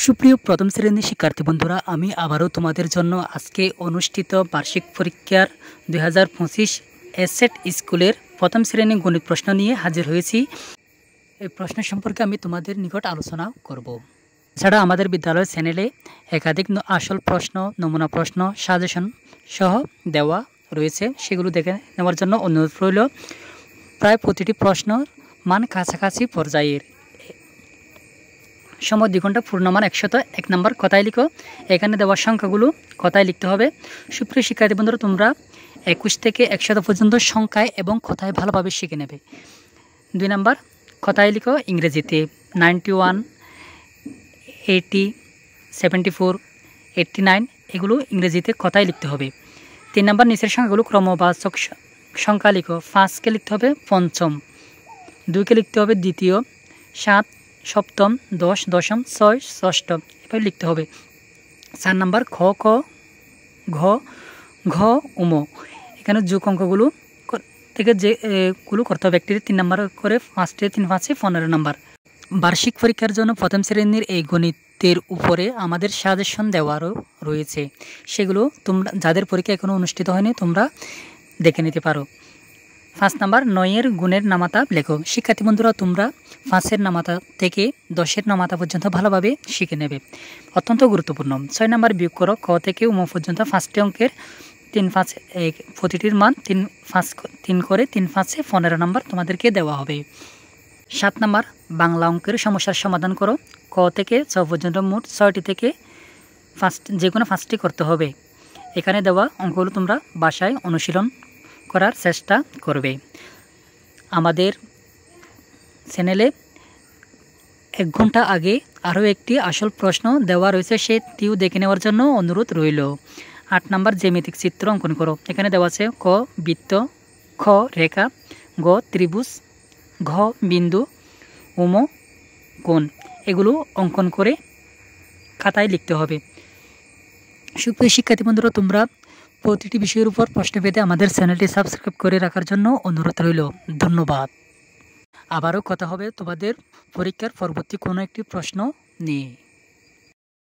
সুপ্রিয় প্রথম শ্রেণীর শিক্ষার্থী বন্ধুরা, আমি আবারও তোমাদের জন্য আজকে অনুষ্ঠিত বার্ষিক পরীক্ষার 2025 এসএট স্কুলের প্রথম শ্রেণী গণিত প্রশ্ন নিয়ে হাজির হয়েছি। এই প্রশ্ন সম্পর্কে আমি তোমাদের নিকট আলোচনা করব। এছাড়া আমাদের বিদ্যালয়ের চ্যানেলে একাধিক আসল প্রশ্ন, নমুনা প্রশ্ন, সাজেশন সহ দেওয়া রয়েছে, সেগুলো দেখে নেওয়ার জন্য অনুরোধ রইল। প্রায় প্রতিটি প্রশ্নর মান কাছাকাছি পর্যায়ের। সময় 2 ঘন্টা, পূর্ণমান 101 নম্বর। কথায় লিখো। এখানে দেওয়া সংখ্যাগুলো কথায় লিখতে হবে। সুপ্রিয় শিক্ষার্থী বন্ধুরা, তোমরা 21 থেকে 100 পর্যন্ত সংখ্যায় এবং কথায় ভালোভাবে শিখে নেবে। 2 নম্বর, কথায় লিখো ইংরেজিতে 91, 80, 74, 89 এগুলো ইংরেজিতে কথায় লিখতে হবে। 3 নম্বর, নিচের সংখ্যাগুলো ক্রমবাচক সংখ্যা লিখো। 5কে লিখতে হবে পঞ্চম, 2কে লিখতে হবে দ্বিতীয়, 7 সপ্তম, 10 দশম, 6 ষষ্ঠ, এভাবে লিখতে হবে। 4 নম্বর, খ খ ঘ ঘ উম। এখানে যোগ অঙ্কগুলো থেকে যেগুলো করতে হবে একটি 3 নম্বর করে, 5টে 3 5 15 নম্বর। বার্ষিক পরীক্ষার জন্য প্রথম শ্রেণীর এই গণিতের উপরে আমাদের সাজেশন দেওয়ারও রয়েছে, সেগুলো তোমরা যাদের পরীক্ষা এখনও অনুষ্ঠিত হয়নি তোমরা দেখে নিতে পারো। 5 নম্বর, 9-এর গুণের নামাতা লেখো। শিক্ষার্থী বন্ধুরা, তোমরা 5-এর নামাতা থেকে 10-এর নামাতা পর্যন্ত ভালোভাবে শিখে নেবে, অত্যন্ত গুরুত্বপূর্ণ। 6 নম্বর, বিয়োগ করো। ক থেকে উম পর্যন্ত 5টি অঙ্কের 3 5 প্রতিটির মান 3 করে 3 5 15 নম্বর তোমাদেরকে দেওয়া হবে। 7 নম্বর, বাংলা অঙ্কের সমস্যার সমাধান করো। ক থেকে 6 পর্যন্ত মোট 6টি থেকে যে কোনো 5টি করতে হবে। এখানে দেওয়া অঙ্কগুলো তোমরা বাসায় অনুশীলন করার চেষ্টা করবে। আমাদের চ্যানেলে 1 ঘন্টা আগে আরও একটি আসল প্রশ্ন দেওয়া রয়েছে, সেটিও দেখে নেওয়ার জন্য অনুরোধ রইল। 8 নম্বর, জ্যামিতিক চিত্র অঙ্কন করো। এখানে দেওয়া আছে ক বৃত্ত, খ রেখা, গ ত্রিভুজ, ঘ বিন্দু, উম কোণ। এগুলো অঙ্কন করে খাতায় লিখতে হবে। সুপ্রিয় শিক্ষার্থী বন্ধুরা, তোমরা প্রতিটি বিষয়ের উপর প্রশ্ন পেতে আমাদের চ্যানেলটি সাবস্ক্রাইব করে রাখার জন্য অনুরোধ রইল। ধন্যবাদ। আবারও কথা হবে তোমাদের পরীক্ষার পরবর্তী কোনো একটি প্রশ্ন নিয়ে।